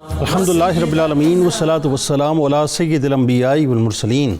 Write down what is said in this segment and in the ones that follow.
الحمدللہ رب العالمین والصلاة والسلام علی سید الانبیاء والمرسلین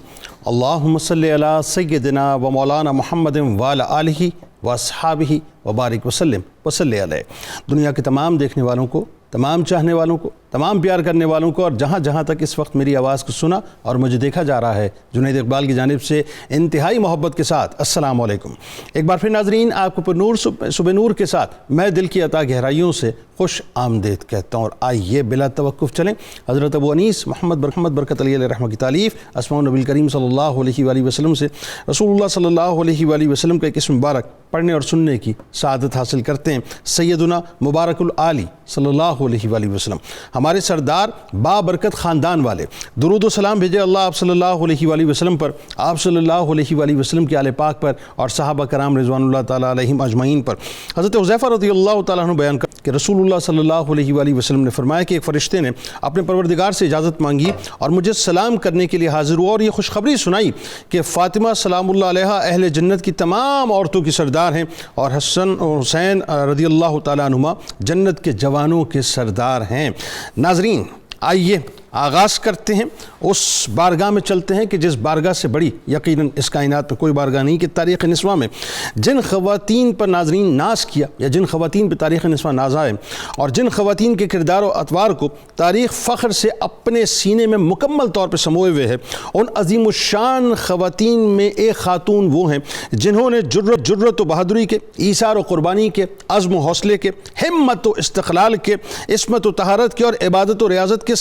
اللہم صلی علی سیدنا و مولانا محمد وعلی آلہ و اصحابہ وبارک وسلم وصلی علیہ۔ دنیا کے تمام دیکھنے والوں کو، تمام چاہنے والوں کو، تمام پیار کرنے والوں کو، اور جہاں جہاں تک اس وقت میری آواز کو سنا اور مجھے دیکھا جا رہا ہے، جنید اقبال کی جانب سے انتہائی محبت کے ساتھ السلام علیکم۔ ایک بار پھر ناظرین، آپ کو پر نور صبح نور کے ساتھ میں دل کی عطا گہرائیوں سے خوش آمدید کہتا ہوں، اور آئیے بلا توقف چلیں حضرت ابو انیس محمد برکت علی علیہ رحمہ کی تعلیف اسماء النبی کریم صلی اللہ علیہ وآلہ وسلم سے رسول اللہ صلی اللہ علیہ وآلہ وسلم کا ایک اسم مبارک پڑھنے اور سننے کی سعادت حاصل کرتے ہیں۔ سیدنا مبارک العالی صلی اللہ علیہ وآلہ وسلم، ہمارے سردار بابرکت خاندان والے، درود و سلام بھیجے اللہ آپ صلی اللہ علیہ وآلہ وسلم پر، آپ صلی اللہ علیہ وآلہ وسلم کے آل پاک پر، اور صحابہ کرام رضوان اللہ تعالیٰ علیہم اجمعین پر۔ حضرت حذیفہ رضی اللہ تعالیٰ عنہ بیان کرتے کہ رسول اللہ صلی اللہ علیہ وآلہ وسلم نے فرمایا کہ ایک فرشتے نے اپنے پروردگار سے اجازت مانگی اور مجھے سلام کرنے کے لیے حاضر ہوا، اور یہ خوشخبری سنائی کہ فاطمہ سلام اللہ علیہ اہل جنت کی تمام عورتوں کی سردار ہیں، اور حسن اور حسین رضی اللہ تعالیٰ عنہما جنت کے جوانوں کے سردار ہیں۔ ناظرین، آئیے آغاز کرتے ہیں، اس بارگاہ میں چلتے ہیں کہ جس بارگاہ سے بڑی یقیناً اس کائنات میں کوئی بارگاہ نہیں، کہ تاریخ نسواں میں جن خواتین پر ناظرین ناز کیا، یا جن خواتین پہ تاریخ نسواں ناز آئے، اور جن خواتین کے کردار و اطوار کو تاریخ فخر سے اپنے سینے میں مکمل طور پہ سموئے ہوئے ہے، ان عظیم الشان خواتین میں ایک خاتون وہ ہیں جنہوں نے جرت و بہادری کے، ایثار و قربانی کے، عزم و حوصلے کے، ہمت و استقلال کے، عصمت و طہارت کے، اور عبادت و ریاضت کے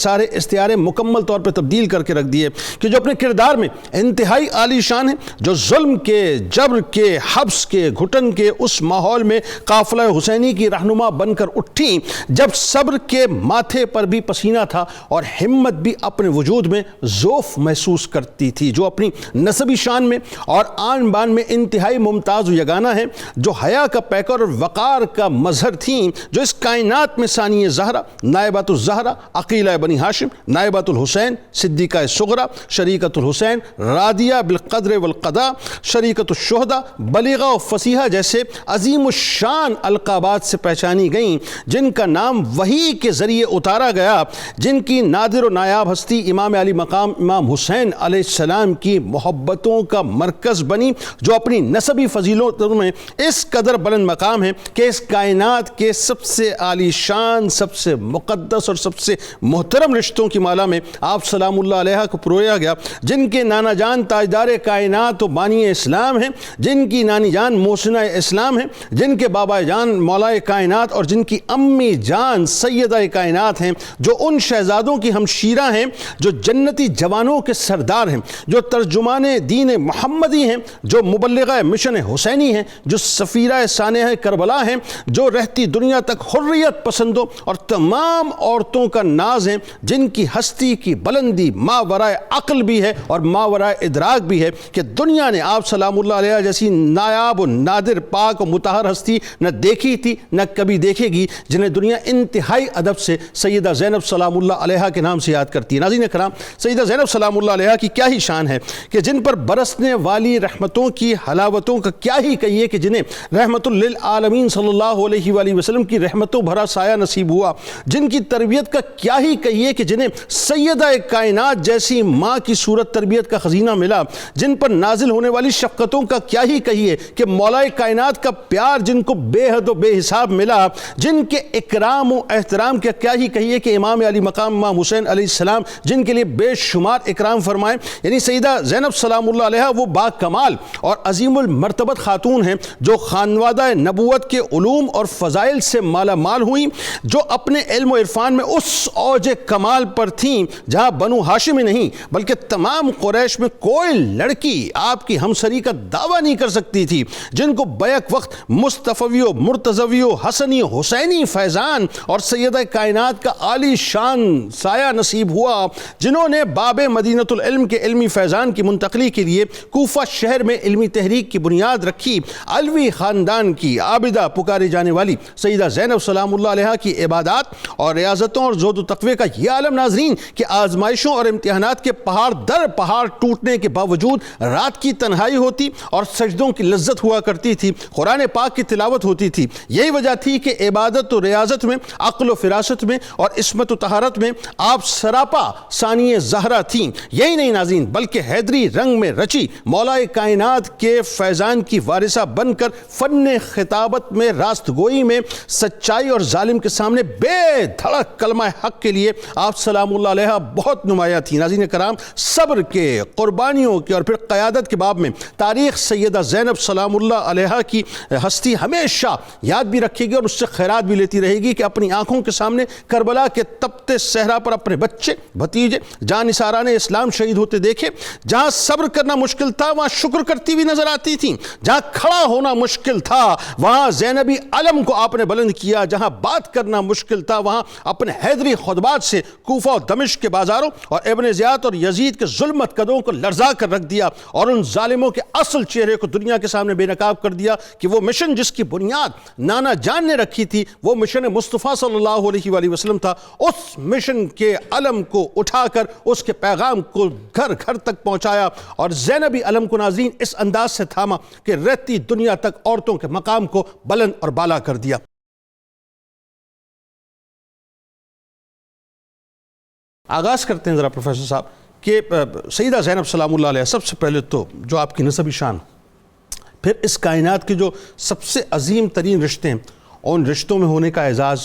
سارے استعارے مکمل طور پر تبدیل کر کے رکھ دیے، کہ جو اپنے کردار میں انتہائی عالی شان ہیں، جو ظلم کے، جبر کے، حبس کے، گھٹن کے اس ماحول میں قافلہ حسینی کی رہنما بن کر اٹھیں جب صبر کے ماتھے پر بھی پسینہ تھا اور ہمت بھی اپنے وجود میں ذوف محسوس کرتی تھی، جو اپنی نسبی شان میں اور آن بان میں انتہائی ممتاز و یگانہ ہیں، جو حیا کا پیکر اور وقار کا مظہر تھیں، جو اس کائنات میں ثانیہ زہرا، نائبۃ الزہرا، عقیلہ بنی ہاشم، نائبۃ الحسین، صدیقہ صغرا، شریکۃ الحسین، راضیہ بالقدر والقضاء، شریکۃ الشہداء، بلیغہ و فصیحہ جیسے عظیم الشان القابات سے پہچانی گئیں، جن کا نام وحی کے ذریعے اتارا گیا، جن کی نادر و نایاب ہستی امام علی مقام امام حسین علیہ السلام کی محبتوں کا مرکز بنی، جو اپنی نسبی فضیلتوں میں اس قدر بلند مقام ہے کہ اس کائنات کے سب سے عالی شان، سب سے مقدس اور سب سے محترم رشتوں کی مالا میں آپ سلام اللہ علیہ کو پرویا گیا، جن کے نانا جان تاجدار کائنات و بانی اسلام ہیں، جن کی نانی جان محسنہ اسلام ہیں، جن کے بابا جان مولا کائنات، اور جن کی امی جان سیدہ کائنات ہیں، جو ان شہزادوں کی ہمشیرہ ہیں، جو جنتی جوانوں کے سردار ہیں، جو ترجمان دین محمدی ہیں، جو مبلغہ مشن حسینی ہیں، جو سفیرہ سانحہ کربلا ہیں، جو رہتی دنیا تک حریت پسندوں اور تمام عورتوں کا ناز ہیں، جن کی ہستی کی بلندی ماورائے عقل بھی ہے اور ماورائے ادراک بھی ہے، کہ دنیا نے آپ سلام اللہ علیہ جیسی نایاب و نادر پاک و مطہر ہستی نہ دیکھی تھی، نہ کبھی دیکھے گی، جنہیں دنیا انتہائی ادب سے سیدہ زینب سلام اللہ علیہ کے نام سے یاد کرتی ہے۔ ناظرین کرام، سیدہ زینب سلام اللہ علیہ کی کیا ہی شان ہے، کہ جن پر برسنے والی رحمتوں کی حلاوتوں کا کیا ہی کہیے، کہ جنہیں رحمت للعالمین صلی اللہ علیہ وآلہ وسلم کی رحمتوں بھرا سایہ نصیب ہوا، جن کی تربیت کا کیا ہی کہیے، کہ جنہیں سیدہ کائنات جیسی ماں کی صورت تربیت کا خزینہ ملا، جن پر نازل ہونے والی شفقتوں کا کیا ہی کہیے، کہ مولا کائنات کا پیار جن کو بے حد و بے حساب ملا، جن کے اکرام و احترام کا کیا ہی کہیے، کہ امام علی مقام امام حسین علیہ السلام جن کے لیے بے شمار اکرام فرمائے۔ یعنی سیدہ زینب سلام اللہ علیہ وہ با کمال اور عظیم المرتبت خاتون ہیں، جو خانوادہ نبوت کے علوم اور فضائل سے مالا مال ہوئیں، جو اپنے علم و عرفان میں اس اوج کمال پر تھیں جہاں بنو ہاشم نہیں بلکہ تمام قریش میں کوئی لڑکی آپ کی ہمسری کا دعویٰ نہیں کر سکتی تھی، جن کو بیک وقت مصطفی و مرتضوی و حسنی و حسینی فیضان اور سیدہ کائنات کا عالی شان سایہ نصیب ہوا، جنہوں نے باب مدینۃ العلم کے علمی فیضان کی منتقلی کے لیے کوفہ شہر میں علمی تحریک کی بنیاد رکھی۔ علوی خاندان کی عابدہ پکاری جانے والی سیدہ زینب سلام اللہ علیہ کی عبادات اور ریاضتوں اور زہد و تقوی کا یہ عالم ناظرین کہ آزمائشوں اور امتحانات کے پہاڑ در پہاڑ ٹوٹنے کے باوجود رات کی تنہائی ہوتی اور سجدوں کی لذت ہوا کرتی تھی، قرآن پاک کی تلاوت ہوتی تھی۔ یہی وجہ تھی کہ عبادت و ریاضت میں، عقل و فراست میں اور عصمت و طہارت میں آپ سراپا ثانی زہرا تھیں۔ یہی نہیں ناظرین، بلکہ حیدری رنگ میں رچی مولا کائنات کے فیضان کی وارثہ بن کر فن خطابت میں، راست گوئی میں، سچائی اور ظالم کے سامنے بے دھڑک کلمہ حق کے لیے آپ سلام اللہ علیہ بہت نمایاں تھی۔ ناظرین کرام، صبر کے، قربانیوں کے اور پھر قیادت کے باب میں تاریخ سیدہ زینب سلام اللہ علیہ کی ہستی ہمیشہ یاد بھی رکھے گی اور اس سے خیرات بھی لیتی رہے گی کہ اپنی آنکھوں کے سامنے کربلا کے تپتے صحرا پر اپنے بچے، بھتیجے، جان نثاران اسلام شہید ہوتے دیکھے۔ جہاں صبر کرنا مشکل تھا وہاں شکر کرتی بھی نظر آتی تھیں، جہاں کھڑا ہونا مشکل تھا وہاں زینبی علم کو آپ نے بلند کیا، جہاں بات کرنا مشکل تھا وہاں اپنے حیدری خطبات سے کوفہ و دمشق کے بازاروں اور ابن زیاد اور یزید کے ظلمت قدموں کو لرزا کر رکھ دیا اور ان ظالموں کے اصل چہرے کو دنیا کے سامنے بے نقاب کر دیا کہ وہ مشن جس کی بنیاد نانا جان نے رکھی تھی وہ مشن مصطفیٰ صلی اللہ علیہ وآلہ وسلم تھا۔ اس مشن کے علم کو اٹھا کر اس کے پیغام کو گھر گھر تک پہنچایا اور زینبی علم کو ناظرین اس انداز سے تھاما کہ رہتی دنیا تک عورتوں کے مقام کو بلند اور بالا کر دیا۔ آغاز کرتے ہیں ذرا پروفیسر صاحب کہ سیدہ زینب سلام اللہ علیہ سب سے پہلے تو جو آپ کی نسبی شان، پھر اس کائنات کے جو سب سے عظیم ترین رشتے ہیں ان رشتوں میں ہونے کا اعزاز،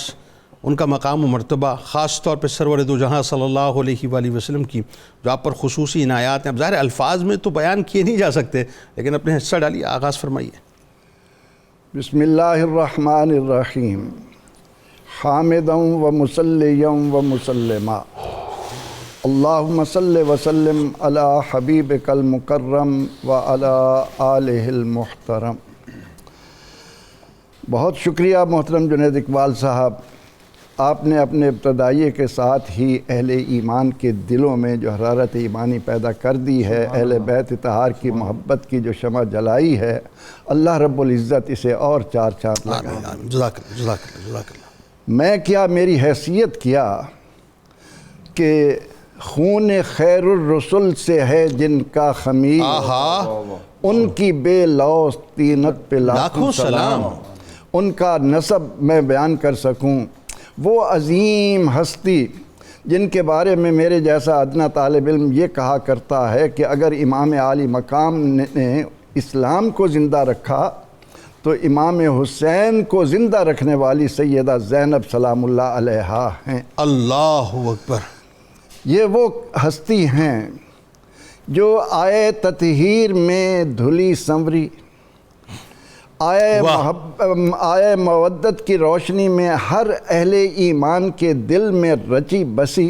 ان کا مقام و مرتبہ، خاص طور پہ سرور دو جہاں صلی اللہ علیہ وآلہ وسلم کی جو آپ پر خصوصی عنایات ہیں، اب ظاہر الفاظ میں تو بیان کیے نہیں جا سکتے لیکن اپنے حصہ ڈالیے، آغاز فرمائیے۔ بسم اللہ الرحمن الرحیم، حامدا و مسلیا و مسلما، اللہم صلی وسلم علی حبیبک المکرم و علی آلہ المحترم۔ بہت شکریہ محترم جنید اقبال صاحب، آپ نے اپنے ابتدائیے کے ساتھ ہی اہل ایمان کے دلوں میں جو حرارت ایمانی پیدا کر دی ہے، اہل بیت طہار کی محبت کی جو شمع جلائی ہے، اللہ رب العزت اسے اور چار چاند لگائے۔ جزاک اللہ، جزاک اللہ، جزاک اللہ۔ میں کیا، میری حیثیت کیا کہ خون خیر الرسل سے ہے جن کا خمیر، ان کی بے لوث طینت پہ لاکھوں سلام، ان کا نسب میں بیان کر سکوں۔ وہ عظیم ہستی جن کے بارے میں میرے جیسا ادنا طالب علم یہ کہا کرتا ہے کہ اگر امام عالی مقام نے اسلام کو زندہ رکھا تو امام حسین کو زندہ رکھنے والی سیدہ زینب سلام اللہ علیہا ہیں۔ اللہ اکبر۔ یہ وہ ہستی ہیں جو آئے تطہیر میں دھلی سنوری، آئے مودت کی روشنی میں ہر اہل ایمان کے دل میں رچی بسی،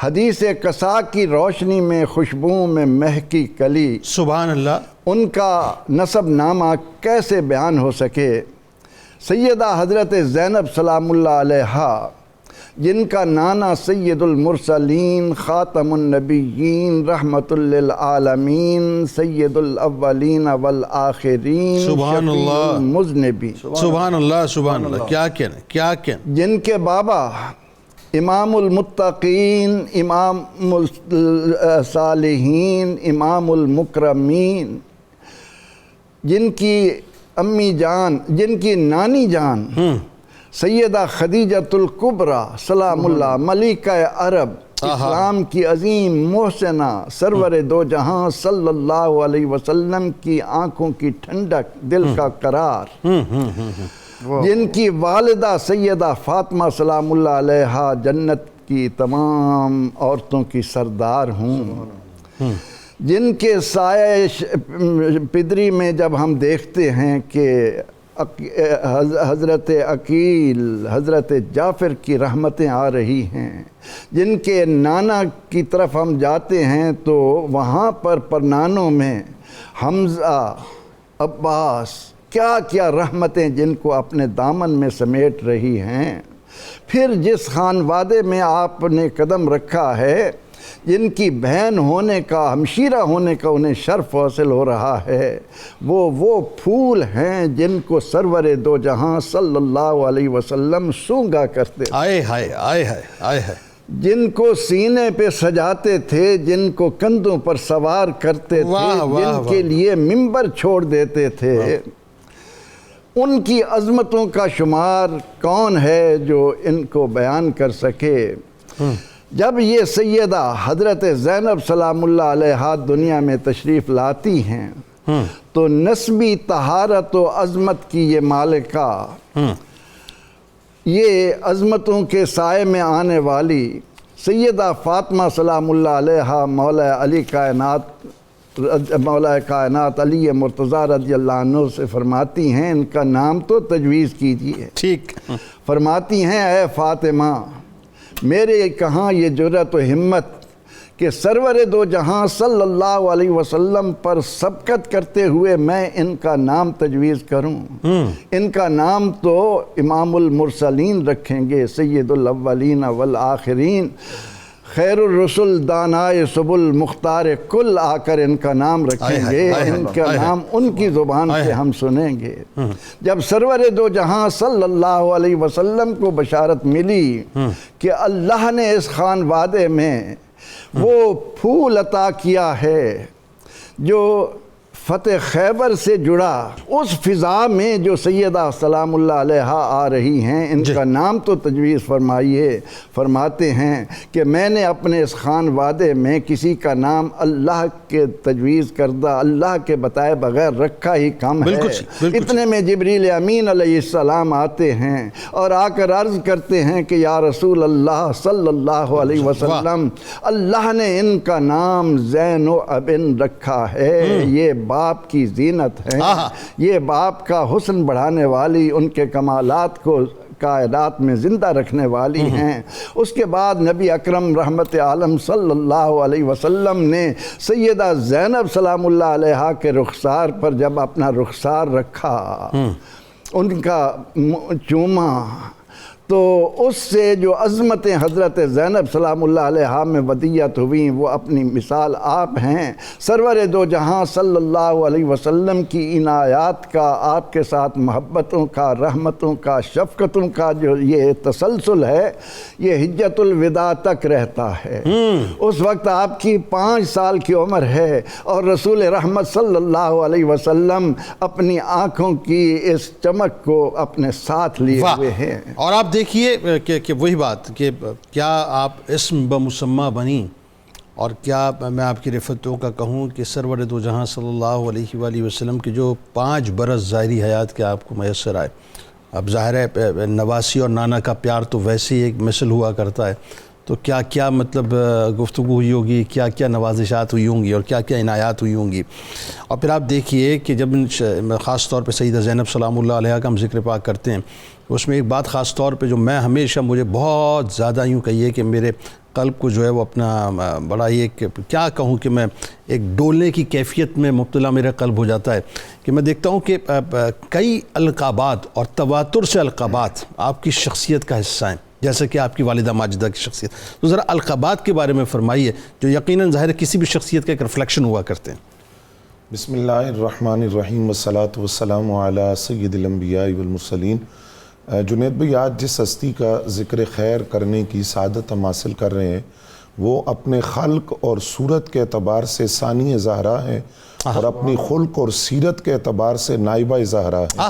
حدیث قصا کی روشنی میں خوشبو میں مہکی کلی۔ سبحان اللہ۔ ان کا نسب نامہ کیسے بیان ہو سکے؟ سیدہ حضرت زینب سلام اللہ علیہا جن کا نانا سید المرسلین، خاتم النبیین، رحمت للعالمین، سید الاولین والآخرین، سبحان اللہ، المذنبین، سبحان اللہ، سبحان اللہ، کیا کہنے، کیا کہنے۔ جن کے بابا امام المتقین، امام الصالحین، امام المکرمین، جن کی امی جان، جن کی نانی جان سیدہ خدیجۃ الکبریٰ سلام اللہ، ملکہ عرب، اسلام کی عظیم محسنہ، سرور دو جہاں صلی اللہ علیہ وسلم کی آنکھوں کی ٹھنڈک، دل کا قرار، جن کی والدہ سیدہ فاطمہ سلام اللہ علیہا جنت کی تمام عورتوں کی سردار ہوں، جن کے سائے پدری میں جب ہم دیکھتے ہیں کہ حضرت عقیل، حضرت جعفر کی رحمتیں آ رہی ہیں، جن کے نانا کی طرف ہم جاتے ہیں تو وہاں پر پرنانوں میں حمزہ، عباس، کیا کیا رحمتیں جن کو اپنے دامن میں سمیٹ رہی ہیں۔ پھر جس خانوادے میں آپ نے قدم رکھا ہے جن کی بہن ہونے کا، ہمشیرہ ہونے کا انہیں شرف حاصل ہو رہا ہے، وہ پھول ہیں جن کو سرور دو جہاں صلی اللہ علیہ وسلم سونگا کرتے تھے، آئے ہائے آئے ہائے آئے ہائے، جن کو سینے پہ سجاتے تھے، جن کو کندھوں پر سوار کرتے تھے، واہ واہ جن کے لیے ممبر چھوڑ دیتے تھے، ان کی عظمتوں کا شمار کون ہے جو ان کو بیان کر سکے؟ جب یہ سیدہ حضرت زینب سلام اللہ علیہا دنیا میں تشریف لاتی ہیں تو نسبی طہارت و عظمت کی یہ مالکہ، یہ عظمتوں کے سائے میں آنے والی سیدہ فاطمہ سلام اللہ علیہا مولا کائنات علی مرتضیٰ رضی اللہ عنہ سے فرماتی ہیں، ان کا نام تو تجویز کیجئے، ٹھیک، فرماتی ہیں اے فاطمہ میرے کہاں یہ جرأت و ہمت کہ سرور دو جہاں صلی اللہ علیہ وسلم پر سبقت کرتے ہوئے میں ان کا نام تجویز کروں۔ ان کا نام تو امام المرسلین رکھیں گے، سید الاولین والآخرین، خیر الرسل دانائے سبل مختار کل آ کر ان کا نام رکھیں گے، ان کا نام ان کی زبان سے ہم سنیں گے۔ جب سرور دو جہاں صلی اللہ علیہ وسلم کو بشارت ملی کہ اللہ نے اس خانوادے میں وہ پھول عطا کیا ہے جو فتح خیبر سے جڑا، اس فضا میں جو سیدہ سلام اللہ علیہا آ رہی ہیں، ان کا نام تو تجویز فرمائیے۔ فرماتے ہیں کہ میں نے اپنے اس خانوادے میں کسی کا نام اللہ کے تجویز کردہ، اللہ کے بتائے بغیر رکھا ہی کم ہے۔ اتنے میں جبریل امین علیہ السلام آتے ہیں اور آ کر عرض کرتے ہیں کہ یا رسول اللہ صلی اللہ علیہ وسلم، اللہ نے ان کا نام زین و ابن رکھا ہے، یہ باپ کی زینت ہے، یہ باپ کا حسن بڑھانے والی، ان کے کمالات کو کائنات میں زندہ رکھنے والی ہیں۔ اس کے بعد نبی اکرم رحمت عالم صلی اللہ علیہ وسلم نے سیدہ زینب سلام اللہ علیہا کے رخسار پر جب اپنا رخسار رکھا، ان کا چوما، تو اس سے جو عظمتیں حضرت زینب سلام اللہ علیہا میں ودیت ہوئیں وہ اپنی مثال آپ ہیں۔ سرور دو جہاں صلی اللہ علیہ وسلم کی عنایات کا، آپ کے ساتھ محبتوں کا، رحمتوں کا، شفقتوں کا جو یہ تسلسل ہے، یہ حجت الوداع تک رہتا ہے۔ اس وقت آپ کی 5 سال کی عمر ہے اور رسول رحمت صلی اللہ علیہ وسلم اپنی آنکھوں کی اس چمک کو اپنے ساتھ لیے ہوئے ہیں۔ اور آپ دیکھیے کہ وہی بات کہ کیا آپ اسم بمسمہ بنی، اور کیا میں آپ کی رفتوں کا کہوں کہ سرور دو جہاں صلی اللہ علیہ وآلہ وسلم کے جو 5 برس ظاہری حیات کے آپ کو میسر آئے۔ اب ظاہر ہے نواسی اور نانا کا پیار تو ویسے ہی ایک مثل ہوا کرتا ہے، تو کیا کیا مطلب گفتگو ہوئی ہوگی، کیا کیا نوازشات ہوئی ہوں گی اور کیا کیا عنایات ہوئی ہوں گی۔ اور پھر آپ دیکھیے کہ جب خاص طور پہ سیدہ زینب سلام اللہ علیہا کا ہم ذکر پاک کرتے ہیں، اس میں ایک بات خاص طور پہ جو میں ہمیشہ مجھے بہت زیادہ یوں کہیے کہ میرے قلب کو جو ہے وہ اپنا بڑا یہ کیا کہوں کہ میں ایک ڈولنے کی کیفیت میں مبتلا میرا قلب ہو جاتا ہے کہ میں دیکھتا ہوں کہ کئی القابات اور تواتر سے القابات آپ کی شخصیت کا حصہ ہیں، جیسے کہ آپ کی والدہ ماجدہ کی شخصیت۔ تو ذرا القابات کے بارے میں فرمائیے جو یقیناً ظاہر کسی بھی شخصیت کا ایک ریفلیکشن ہوا کرتے ہیں۔ بسم اللہ الرحمن الرحیم والصلاة والسلام علی سید الانبیاء والمرسلین۔ جنید بھائی، آج جس ہستی کا ذکر خیر کرنے کی سعادت ہم حاصل کر رہے ہیں وہ اپنے خلق اور صورت کے اعتبار سے ثانی زہرا ہے اور اپنی خلق اور سیرت کے اعتبار سے نائبہ زہرا ہے۔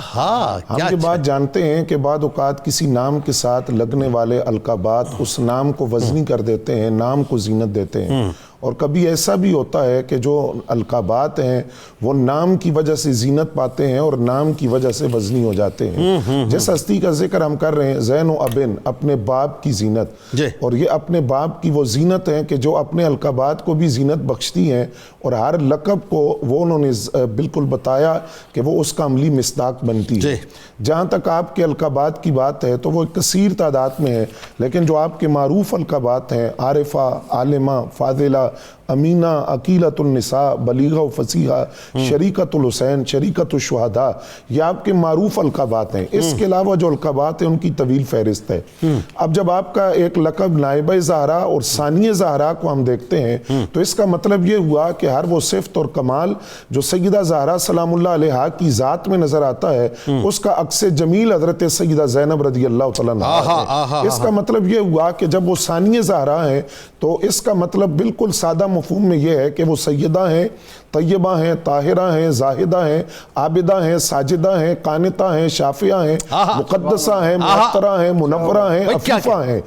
ہم یہ بات جانتے ہیں کہ بعض اوقات کسی نام کے ساتھ لگنے والے القابات اس نام کو وزنی کر دیتے ہیں، نام کو زینت دیتے ہیں، اور کبھی ایسا بھی ہوتا ہے کہ جو القابات ہیں وہ نام کی وجہ سے زینت پاتے ہیں اور نام کی وجہ سے وزنی ہو جاتے ہیں۔ جس ہستی کا ذکر ہم کر رہے ہیں زین و ابن، اپنے باپ کی زینت، اور یہ اپنے باپ کی وہ زینت ہیں کہ جو اپنے القابات کو بھی زینت بخشتی ہیں، اور ہر لقب کو وہ انہوں نے بالکل بتایا کہ وہ اس کا عملی مصداق بنتی ہے۔ جہاں تک آپ کے القابات کی بات ہے تو وہ کثیر تعداد میں ہے، لیکن جو آپ کے معروف القابات ہیں، عارفہ، عالمہ، فاضلہ، امینہ، عقیلۃ النساء، بلیغہ و فصیحہ، شریکۃ الحسین، شریکۃ الشہداء، یہ آپ کے معروف القابات ہیں۔ اس کے علاوہ جو القابات ہیں ان کی طویل فہرست ہے۔ اب جب آپ کا ایک لقب نائبہ زہرا اور ثانیہ زہرا کو ہم دیکھتے ہیں تو اس کا مطلب یہ ہوا کہ ہر وہ صفت اور کمال جو سیدہ زہرا سلام اللہ علیہا کی ذات میں نظر آتا ہے اس کا عکس جمیل حضرت سیدہ زینب رضی اللہ تعالیٰ عنہا ہے۔ اس کا مطلب یہ ہوا کہ جب وہ ثانیہ زہرا ہیں تو اس کا مطلب بالکل سادہ مفہوم میں یہ ہے کہ وہ سیدہ ہیں، طیبہ ہیں، طاہرہ ہیں، زاہدہ ہیں، عابدہ ہیں، ساجدہ ہیں، قانتہ ہیں، شافعہ ہیں، مقدسہ ہیں، معطرہ ہیں، منورہ ہیں، عفیفہ ہیں۔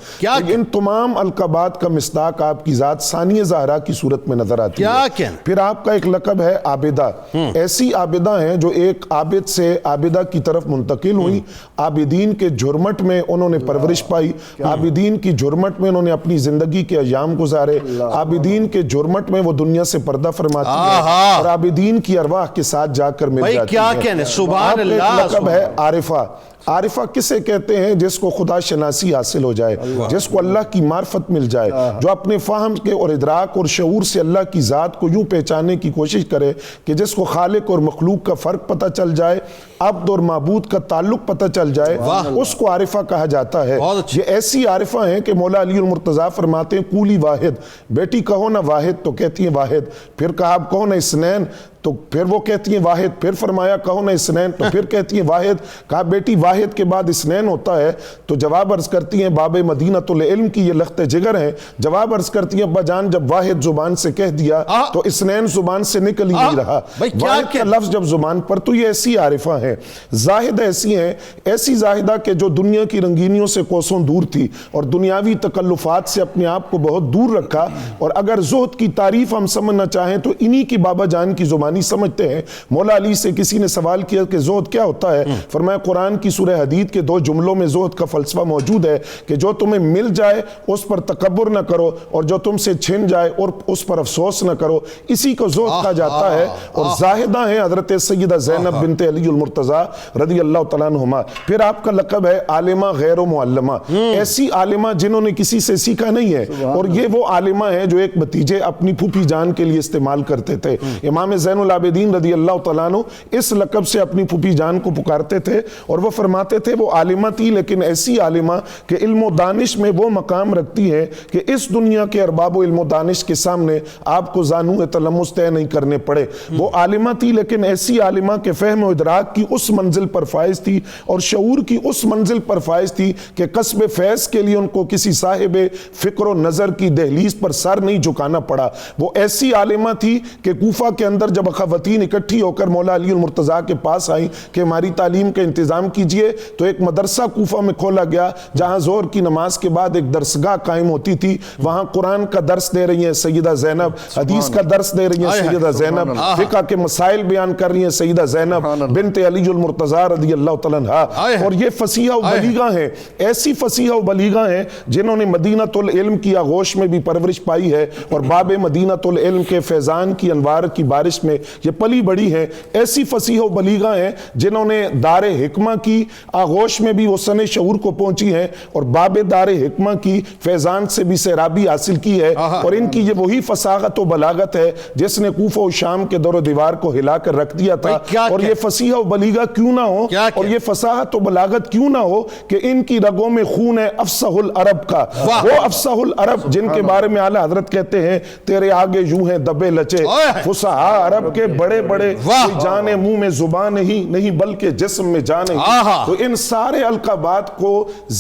ان تمام القابات کا مصداق آپ کی ذات ثانیہ زہرا کی صورت میں نظر آتی ہے۔ پھر آپ کا ایک لقب ہے عابدہ۔ ایسی عابدہ ہیں جو ایک عابد سے عابدہ کی طرف منتقل ہوئی، عابدین کے جھرمٹ میں انہوں نے پرورش پائی، عابدین کی جھرمٹ میں انہوں نے اپنی زندگی کے ایام گزارے، عابدین کے جھرمٹ میں وہ دنیا سے پردہ فرماتی ہیں اور عابدین کی ارواح کے ساتھ جا کر مل جاتی ہیں۔ سبحان اللہ۔ آپ کا ایک لقب ہے عارفہ۔ عارفہ کسے کہتے ہیں؟ جس کو خدا شناسی حاصل ہو جائے، جس کو اللہ کی معرفت مل جائے، جو اپنے فہم کے اور ادراک اور شعور سے اللہ کی ذات کو یوں پہچاننے کی کوشش کرے کہ جس کو خالق اور مخلوق کا فرق پتہ چل جائے، عبد اور معبود کا تعلق پتہ چل جائے، اس کو عارفہ کہا جاتا ہے۔ یہ ایسی عارفہ ہیں کہ مولا علی المرتضیٰ فرماتے ہیں قولی واحد، بیٹی کہو نہ واحد تو کہتی ہیں واحد، پھر کہا اب کہو نہ اثنین تو پھر وہ کہتی ہیں واحد، پھر فرمایا کہو نہ اثنین تو پھر کہتی ہیں واحد، کہا بیٹی واحد کے بعد اثنین ہوتا ہے تو جواب عرض کرتی ہیں باب مدینۃ العلم کی یہ لخت جگر ہیں، جواب عرض کرتی ہیں ابا جان جب واحد زبان سے کہہ دیا تو اثنین زبان سے نکل ہی نہیں رہا، واحد کا لفظ جب زبان پر، تو یہ ایسی عارفہ ہیں۔ زاہد ایسی ہیں، ایسی زاہدہ کہ جو دنیا کی رنگینیوں سے کوسوں دور تھی اور دنیاوی تکلفات سے اپنے آپ کو بہت دور رکھا، اور اگر زہد کی تعریف ہم سمجھنا چاہیں تو انہی کی بابا جان کی زبانی سمجھتے ہیں۔ مولا علی سے کسی نے سوال کیا کہ زہد کیا ہوتا ہے؟ فرمایا قرآن کی سورہ حدید کے 2 جملوں میں زہد کا فلسفہ موجود ہے کہ جو تمہیں مل جائے اس پر تکبر نہ کرو اور جو تم سے چھن جائے اور اس پر افسوس نہ کرو، اسی کو زہد کہا جاتا ہے۔ اور زاہدہ ہیں حضرت سیدہ زینب بنت علی المرتضیٰ رضی اللہ تعالیٰ عنہما۔ پھر آپ کا لقب ہے عالمہ غیر و معلمہ، ایسی عالمہ جنہوں نے کسی سے سیکھا نہیں ہے، اور یہ وہ عالمہ ہیں جو ایک بھتیجے اپنی پھوپھی جان کے لیے استعمال کرتے تھے۔ امام زین العابدین رضی اللہ تعالیٰ عنہ اس لقب سے اپنی پھوپھی جان کو پکارتے تھے اور وہ فرماتے تھے وہ عالمہ تھی لیکن ایسی عالمہ کہ علم و دانش میں وہ مقام رکھتی ہے کہ اس دنیا کے ارباب و علم و دانش کے سامنے آپ کو زانو تلمس طے نہیں کرنے پڑے۔ وہ عالمہ تھی لیکن ایسی عالمہ کہ فہم و ادراک کی اس منزل پر فائز تھی اور شعور کی اس منزل پر فائز تھی کہ کسب فیض کے لیے ان کو کسی صاحب فکر و نظر کی دہلیز پر سر نہیں جھکانا پڑا۔ وہ ایسی عالمہ تھی کہ کوفہ کے اندر جب خواتین اکٹھی ہو کر مولا علی المرتضیٰ کے پاس آئیں کہ ہماری تعلیم کا انتظام کیجئے، تو ایک مدرسہ کوفہ میں کھولا گیا جہاں ظہر کی نماز کے بعد ایک درسگاہ قائم ہوتی تھی۔ وہاں قرآن کا درس دے رہی ہیں سیدہ زینب، حدیث کا درس دے رہی ہیں سیدہ زینب، فقہ کے مسائل بیان کر رہی ہیں سیدہ زینب بنت علی المرتضیٰ رضی اللہ تعالیٰ عنہا۔ اور یہ فصیحہ و بلیغہ ہیں، ایسی فصیحہ و بلیغہ ہیں جنہوں نے مدینۃ العلم کی آغوش میں بھی پرورش پائی ہے اور باب مدینۃ العلم کے فیضان کی انوار کی بارش میں یہ پلی بڑی ہے۔ ایسی فصیح و بلیغہ ہیں جنہوں نے دار حکمہ کی آغوش میں بھی وہ سن شعور کو پہنچی ہیں اور باب دار حکمہ کی فیضان سے بھی سیرابی حاصل کی ہے، اور ان کی یہ وہی فصاحت و بلاغت ہے جس نے کوفہ و شام کے دور و دیوار کو ہلا کر رکھ دیا تھا۔ اور یہ فصیح و بلیغہ کیوں نہ ہو اور یہ فصاحت و بلاغت کیوں نہ ہو کہ ان کی رگوں میں خون ہے افصح العرب کا، وہ افصح العرب جن کے بارے میں اعلیٰ حضرت کہتے ہیں تیرے آگے یوں ہیں دبے لچے، فصحاء عرب کے بڑے بڑے، کوئی جانے منہ میں زبان ہی نہیں بلکہ جسم میں جانے ہی۔ تو ان سارے القابات کو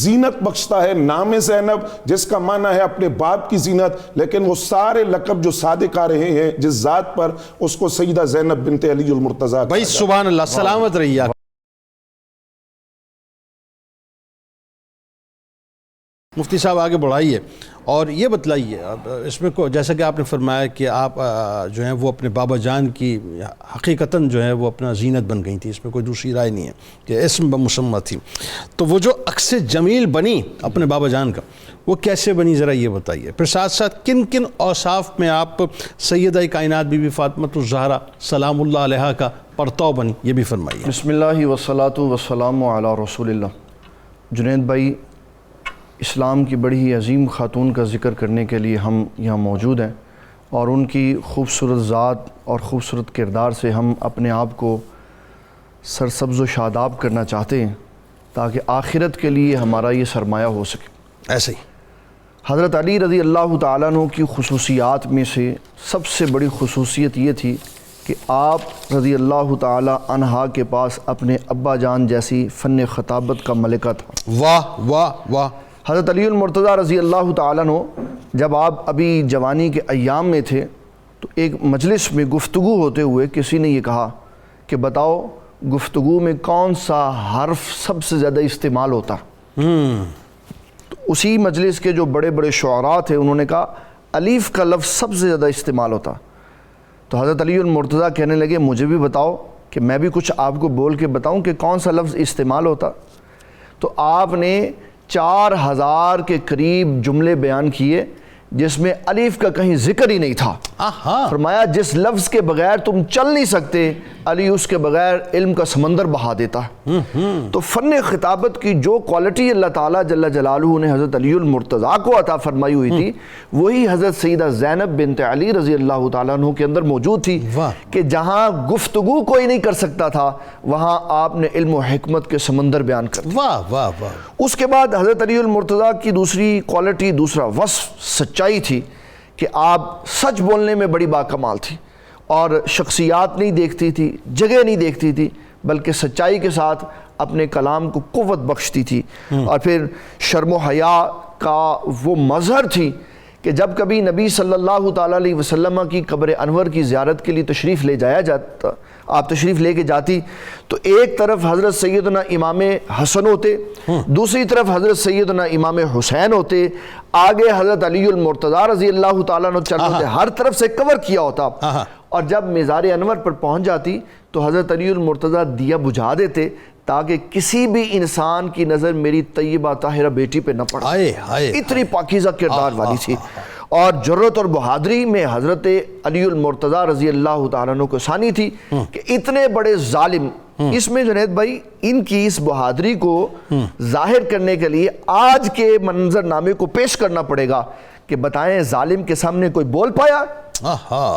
زینت بخشتا ہے نام زینب، جس کا معنی ہے اپنے باپ کی زینت، لیکن وہ سارے لقب جو صادق آ رہے ہیں جس ذات پر، اس کو سیدہ زینب بنت علی المرتضیٰ۔ بھائی سبحان اللہ، سلامت رہیے آپ۔ مفتی صاحب آگے بڑھائیے اور یہ بتلائیے اس میں کو، جیسا کہ آپ نے فرمایا کہ آپ جو ہیں وہ اپنے بابا جان کی حقیقتاً جو ہے وہ اپنا زینت بن گئی تھی، اس میں کوئی دوسری رائے نہیں ہے کہ اسم مسمہ تھی، تو وہ جو عکس جمیل بنی اپنے بابا جان کا وہ کیسے بنی ذرا یہ بتائیے، پھر ساتھ ساتھ کن کن اوصاف میں آپ سیدہ کائنات بی بی فاطمۃ الزہرا سلام اللہ علیہا کا پرتو بنی یہ بھی فرمائیے۔ بسم اللہ والصلاۃ والسلام علی رسول اللہ۔ جنید بھائی، اسلام کی بڑی ہی عظیم خاتون کا ذکر کرنے کے لیے ہم یہاں موجود ہیں اور ان کی خوبصورت ذات اور خوبصورت کردار سے ہم اپنے آپ کو سرسبز و شاداب کرنا چاہتے ہیں تاکہ آخرت کے لیے ہمارا یہ سرمایہ ہو سکے۔ ایسے ہی حضرت علی رضی اللہ تعالیٰ عنہ کی خصوصیات میں سے سب سے بڑی خصوصیت یہ تھی کہ آپ رضی اللہ تعالیٰ عنہ کے پاس اپنے ابا جان جیسی فن خطابت کا ملکہ تھا۔ واہ واہ واہ۔ حضرت علی المرتضیٰ رضی اللہ تعالیٰ عنہ جب آپ ابھی جوانی کے ایام میں تھے تو ایک مجلس میں گفتگو ہوتے ہوئے کسی نے یہ کہا کہ بتاؤ گفتگو میں کون سا حرف سب سے زیادہ استعمال ہوتا؟ تو اسی مجلس کے جو بڑے بڑے شعراء تھے انہوں نے کہا الف کا لفظ سب سے زیادہ استعمال ہوتا۔ تو حضرت علی المرتضیٰ کہنے لگے مجھے بھی بتاؤ کہ میں بھی کچھ آپ کو بول کے بتاؤں کہ کون سا لفظ استعمال ہوتا۔ تو آپ نے 4000 کے قریب جملے بیان کیے جس میں الف کا کہیں ذکر ہی نہیں تھا۔ فرمایا جس لفظ کے بغیر تم چل نہیں سکتے علی اس کے بغیر علم کا سمندر بہا دیتا ہے۔ تو فن خطابت کی جو کوالٹی اللہ تعالیٰ جل جلالہ نے حضرت علی المرتضیٰ کو عطا فرمائی ہوئی تھی وہی حضرت سیدہ زینب بنت علی رضی اللہ تعالیٰ عنہ کے اندر موجود تھی کہ جہاں گفتگو کوئی نہیں کر سکتا تھا وہاں آپ نے علم و حکمت کے سمندر بیان کر دیا۔ واہ واہ واہ۔ اس کے بعد حضرت علی المرتضیٰ کی دوسری کوالٹی دوسرا وصف سچائی تھی کہ آپ سچ بولنے میں بڑی باکمال تھی اور شخصیات نہیں دیکھتی تھی، جگہ نہیں دیکھتی تھی، بلکہ سچائی کے ساتھ اپنے کلام کو قوت بخشتی تھی۔ اور پھر شرم و حیا کا وہ مظہر تھی کہ جب کبھی نبی صلی اللہ تعالیٰ علیہ وسلم کی قبر انور کی زیارت کے لیے تشریف لے جایا جاتا، آپ تشریف لے کے جاتی تو ایک طرف حضرت سیدنا امام حسن ہوتے، دوسری طرف حضرت سیدنا امام حسین ہوتے، آگے حضرت علی المرتضیٰ رضی اللہ تعالیٰ عنہ چل ہوتے، ہر طرف سے کور کیا ہوتا۔ اور جب مزار انور پر پہنچ جاتی تو حضرت علی المرتضیٰ دیا بجھا دیتے تاکہ کسی بھی انسان کی نظر میری طیبہ طاہرہ بیٹی پہ نہ پڑے۔ اتنی پاکیزہ کردار والی تھی۔ اور جرت اور بہادری میں حضرت علی المرتضیٰ رضی اللہ تعالیٰ عنہ کو ثانی تھی کہ اتنے بڑے ظالم، اس میں جنید بھائی ان کی اس بہادری کو ظاہر کرنے کے لیے آج کے منظر نامے کو پیش کرنا پڑے گا کہ بتائیں ظالم کے سامنے کوئی بول پایا؟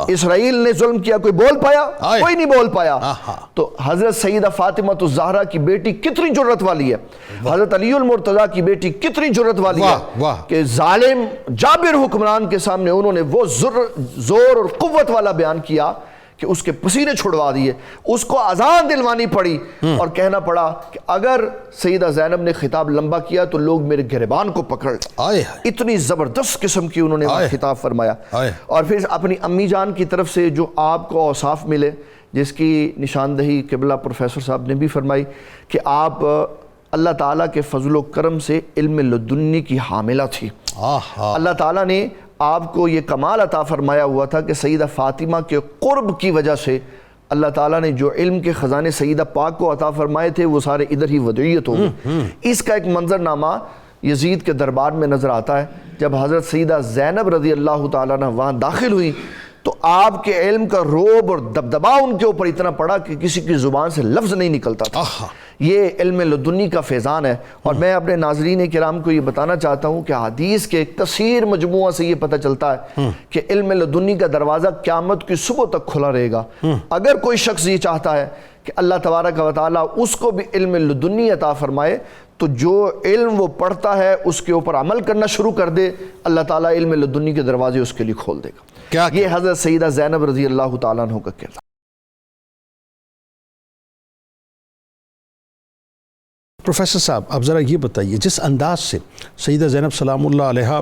اسرائیل نے ظلم کیا، کوئی بول پایا؟ کوئی نہیں بول پایا۔ تو حضرت سیدہ فاطمہ الزہرا کی بیٹی کتنی جرت والی ہے، حضرت علی المرتضیٰ کی بیٹی کتنی جرت والی ہے کہ ظالم جابر حکمران کے سامنے انہوں نے وہ زور اور قوت والا بیان کیا کہ اس کے پسینے چھڑوا دیے، اس کو اذان دلوانی پڑی اور کہنا پڑا کہ اگر سیدہ زینب نے خطاب لمبا کیا تو لوگ میرے گریبان کو پکڑ لیں۔ اتنی زبردست قسم کی انہوں نے خطاب فرمایا۔ اور پھر اپنی امی جان کی طرف سے جو آپ کو اوصاف ملے جس کی نشاندہی قبلہ پروفیسر صاحب نے بھی فرمائی کہ آپ اللہ تعالیٰ کے فضل و کرم سے علم لدنی کی حاملہ تھی۔ اللہ تعالیٰ نے آپ کو یہ کمال عطا فرمایا ہوا تھا کہ سیدہ فاطمہ کے قرب کی وجہ سے اللہ تعالیٰ نے جو علم کے خزانے سیدہ پاک کو عطا فرمائے تھے وہ سارے ادھر ہی وضعیت ہو گئے۔ اس کا ایک منظر نامہ یزید کے دربار میں نظر آتا ہے جب حضرت سیدہ زینب رضی اللہ تعالیٰ عنہ وہاں داخل ہوئی تو آپ کے علم کا روب اور دبدبا ان کے اوپر اتنا پڑا کہ کسی کی زبان سے لفظ نہیں نکلتا تھا۔ یہ علم لدنی کا فیضان ہے۔ اور میں اپنے ناظرین کرام کو یہ بتانا چاہتا ہوں کہ حدیث کے ایک کثیر مجموعہ سے یہ پتہ چلتا ہے کہ علم لدنی کا دروازہ قیامت کی صبح تک کھلا رہے گا۔ اگر کوئی شخص یہ چاہتا ہے کہ اللہ تبارک و تعالیٰ اس کو بھی علم لدنی عطا فرمائے تو جو علم وہ پڑھتا ہے اس کے اوپر عمل کرنا شروع کر دے، اللہ تعالیٰ علم لدنی کے دروازے اس کے لیے کھول دے گا۔ یہ حضرت سیدہ زینب رضی اللہ تعالیٰ عنہ کا کردار۔ پروفیسر صاحب اب ذرا یہ بتائیے جس انداز سے سیدہ زینب سلام اللہ علیہا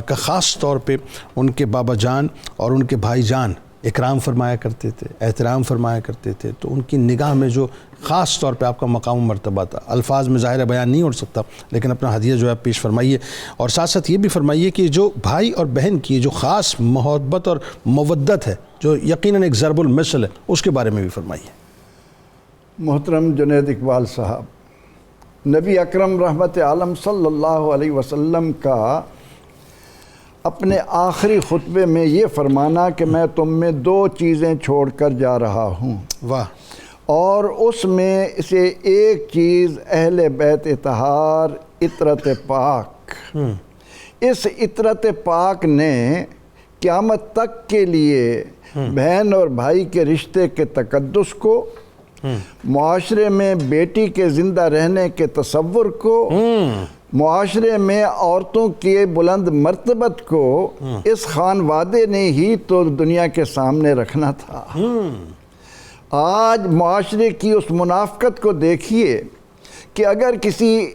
کا خاص طور پہ ان کے بابا جان اور ان کے بھائی جان اکرام فرمایا کرتے تھے، احترام فرمایا کرتے تھے، تو ان کی نگاہ میں جو خاص طور پہ آپ کا مقام و مرتبہ تھا الفاظ میں ظاہر بیان نہیں ہو سکتا، لیکن اپنا ہدیہ جو ہے پیش فرمائیے اور ساتھ ساتھ یہ بھی فرمائیے کہ جو بھائی اور بہن کی جو خاص محبت اور مودت ہے جو یقیناً ایک ضرب المثل ہے اس کے بارے میں بھی فرمائیے۔ محترم جنید اقبال صاحب، نبی اکرم رحمت عالم صلی اللہ علیہ وسلم کا اپنے آخری خطبے میں یہ فرمانا کہ میں تم میں 2 چیزیں چھوڑ کر جا رہا ہوں، واہ، اور اس میں سے ایک چیز اہل بیت طہار عطرت پاک۔ اس عطرت پاک نے قیامت تک کے لیے بہن اور بھائی کے رشتے کے تقدس کو، معاشرے میں بیٹی کے زندہ رہنے کے تصور کو، معاشرے میں عورتوں کے بلند مرتبت کو اس خانوادے نے ہی تو دنیا کے سامنے رکھنا تھا۔ آج معاشرے کی اس منافقت کو دیکھیے کہ اگر کسی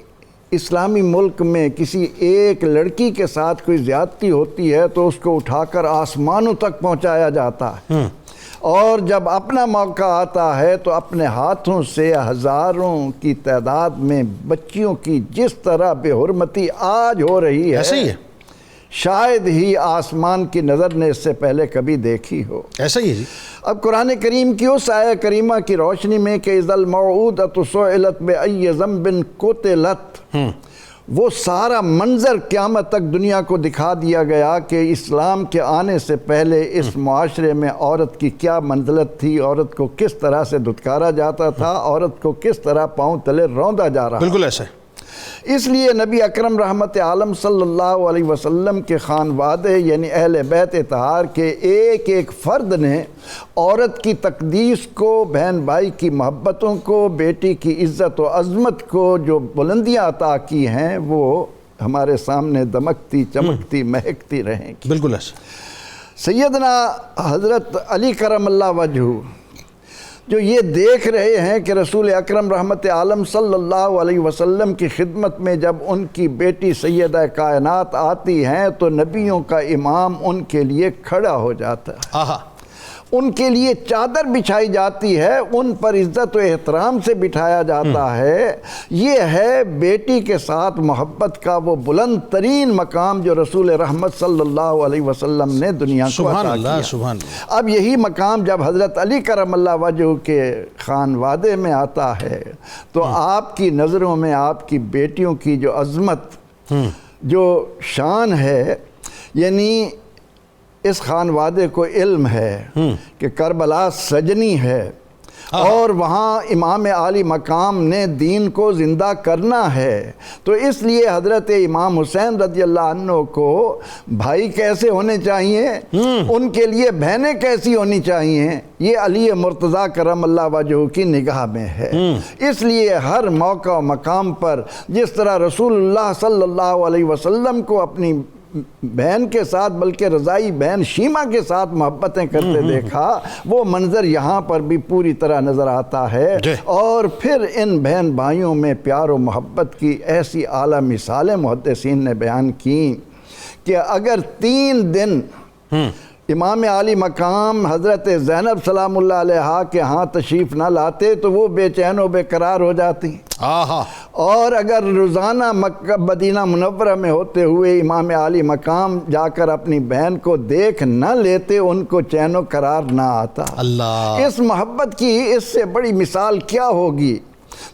اسلامی ملک میں کسی ایک لڑکی کے ساتھ کوئی زیادتی ہوتی ہے تو اس کو اٹھا کر آسمانوں تک پہنچایا جاتا ہے، اور جب اپنا موقع آتا ہے تو اپنے ہاتھوں سے ہزاروں کی تعداد میں بچیوں کی جس طرح بے حرمتی آج ہو رہی ہے، ایسے ہی ہے، شاید ہی آسمان کی نظر نے اس سے پہلے کبھی دیکھی ہو۔ ایسا ہی ہے جی۔ اب قرآن کریم کی اس آیہ کریمہ کی روشنی میں کہ اذا الموعودۃ سئلت بأی ذنب قتلت، وہ سارا منظر قیامت تک دنیا کو دکھا دیا گیا کہ اسلام کے آنے سے پہلے اس معاشرے میں عورت کی کیا منزلت تھی، عورت کو کس طرح سے دھتکارا جاتا تھا، عورت کو کس طرح پاؤں تلے روندا جا رہا۔ بالکل ایسا ہے۔ اس لیے نبی اکرم رحمت عالم صلی اللہ علیہ وسلم کے خانوادے یعنی اہل بیت اطہار کے ایک ایک فرد نے عورت کی تقدیس کو، بہن بھائی کی محبتوں کو، بیٹی کی عزت و عظمت کو جو بلندیاں عطا کی ہیں وہ ہمارے سامنے دمکتی چمکتی مہکتی رہیں گی۔ بالکل ایسا۔ سیدنا حضرت علی کرم اللہ وجہہ جو یہ دیکھ رہے ہیں کہ رسول اکرم رحمت عالم صلی اللہ علیہ وسلم کی خدمت میں جب ان کی بیٹی سیدہ کائنات آتی ہیں تو نبیوں کا امام ان کے لیے کھڑا ہو جاتا ہے، آہا، ان کے لیے چادر بچھائی جاتی ہے، ان پر عزت و احترام سے بٹھایا جاتا ہے۔ یہ ہے بیٹی کے ساتھ محبت کا وہ بلند ترین مقام جو رسول رحمت صلی اللہ علیہ وسلم نے دنیا کو سبحان عطا اللہ، کیا۔ سبحان اللہ۔ اب یہی مقام جب حضرت علی کرم اللہ وجہہ کے خانوادے میں آتا ہے تو آپ کی نظروں میں آپ کی بیٹیوں کی جو عظمت، جو شان ہے، یعنی اس خانوادے کو علم ہے کہ کربلا سجنی ہے اور وہاں امام عالی مقام نے دین کو زندہ کرنا ہے، تو اس لیے حضرت امام حسین رضی اللہ عنہ کو بھائی کیسے ہونے چاہیے، ان کے لیے بہنیں کیسی ہونی چاہیے، یہ علی مرتضیٰ کرم اللہ وجہہ کی نگاہ میں ہے۔ اس لیے ہر موقع و مقام پر جس طرح رسول اللہ صلی اللہ علیہ وسلم کو اپنی بہن کے ساتھ بلکہ رضائی بہن شیمہ کے ساتھ محبتیں کرتے دیکھا، وہ منظر یہاں پر بھی پوری طرح نظر آتا ہے۔ اور پھر ان بہن بھائیوں میں پیار و محبت کی ایسی اعلیٰ مثالیں محدثین نے بیان کی کہ اگر 3 دن امام عالی مقام حضرت زینب سلام اللہ علیہا کے ہاں تشریف نہ لاتے تو وہ بے چین و بے قرار ہو جاتی، اور اگر روزانہ مکہ مدینہ منورہ میں ہوتے ہوئے امام عالی مقام جا کر اپنی بہن کو دیکھ نہ لیتے ان کو چین و قرار نہ آتا۔ اللہ، اس محبت کی اس سے بڑی مثال کیا ہوگی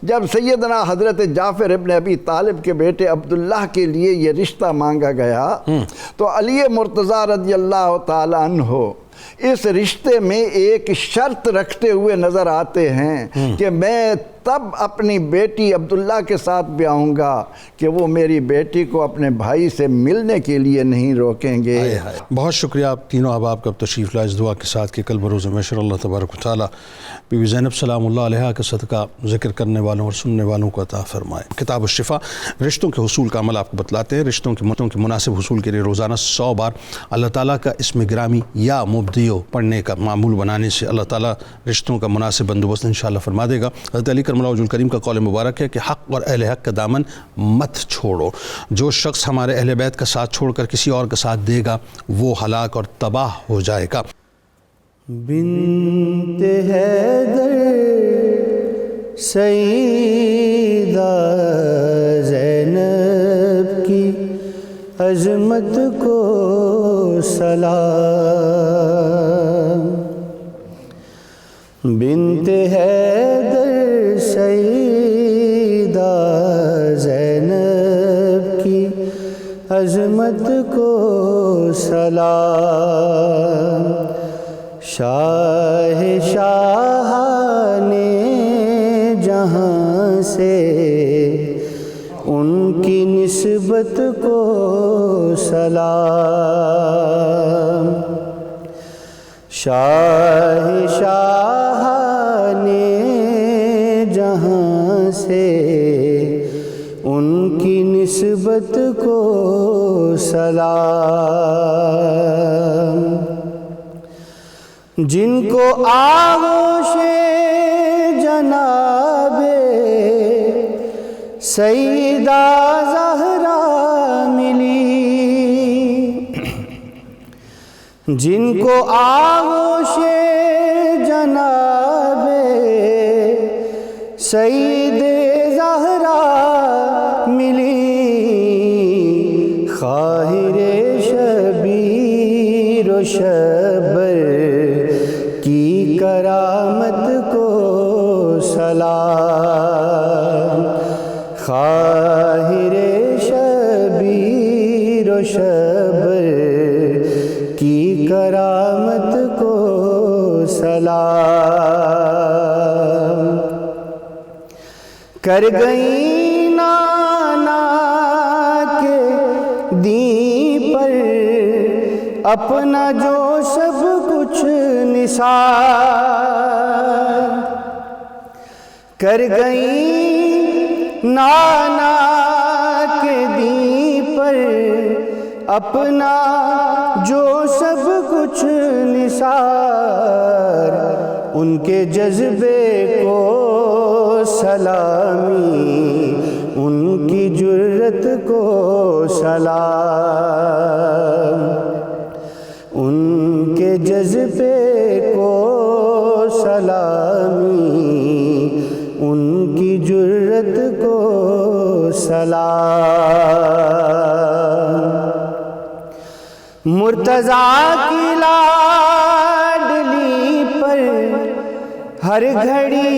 جب سیدنا حضرت جعفر ابن ابی طالب کے بیٹے عبداللہ کے لیے یہ رشتہ مانگا گیا تو علی مرتضیٰ رضی اللہ تعالیٰ عنہ اس رشتے میں ایک شرط رکھتے ہوئے نظر آتے ہیں کہ میں تب اپنی بیٹی عبداللہ کے ساتھ بھی آؤں گا کہ وہ میری بیٹی کو اپنے بھائی سے ملنے کے لیے نہیں روکیں گے۔ بہت شکریہ آپ تینوں احباب کا تشریف لائے اس دعا کے ساتھ کہ کل بروز محشر اللہ تبارک و تعالیٰ بی بی زینب سلام اللہ علیہا کا صدقہ ذکر کرنے والوں اور سننے والوں کو عطا فرمائے۔ کتاب الشفا رشتوں کے حصول کا عمل آپ کو بتلاتے ہیں۔ رشتوں کے مناسب حصول کے لیے روزانہ 100 بار اللہ تعالیٰ کا اسم گرامی یا مبدیو پڑھنے کا معمول بنانے سے اللہ تعالیٰ رشتوں کا مناسب بندوبست انشاءاللہ فرما دے گا۔ حضرت علی کرم اللہ وجہ الکریم کا قول مبارک ہے کہ حق اور اہل حق کا دامن مت چھوڑو۔ جو شخص ہمارے اہل بیت کا ساتھ چھوڑ کر کسی اور کا ساتھ دے گا وہ ہلاک اور تباہ ہو جائے گا۔ بنت حیدر سیدہ زینب کی عظمت کو سلام، بنت حیدر سیدہ زینب کی عظمت کو سلام، شاہ شاہانے جہاں سے ان ان کی نسبت کو سلام، شاہ شاہان جہاں سے ان کی نسبت کو سلام، جن کو آغوش جناب سیدہ زہرا ملی، جن کو آغوش جناب سید زہرا ملی، خاہر شبیر و شبر کی کرامت کو سلام، خاہر شبیر و شبر کی کرامت کو سلام، کر گئی نانا کے دین پر اپنا جو سب کچھ نثار، کر گئی نانا کے دین پر اپنا جو سب کچھ نثار، ان کے جذبے کو سلامی، ان کی جرت کو سلام، ان کے جذبے کو سلامی، ان کی جرت کو سلام، مرتضیٰ کی لاڈلی پر ہر گھڑی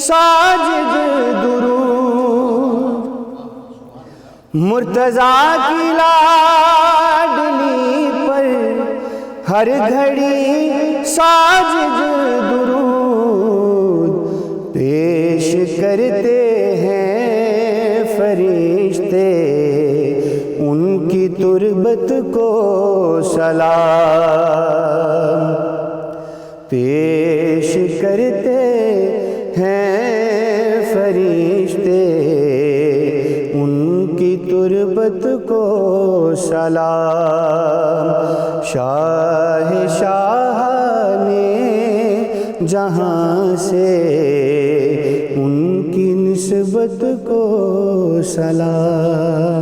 ساجد درود، مرتضیٰ کی لاڈلی پر ہر گھڑی ساجد درود پیش کرتے ہیں فرشتے، ان کی تربت کو سلام، پیش کرتے ہیں فرشتے، ان کی تربت کو سلام، شاہ شاہان جہاں سے ان کی نسبت کو سلام۔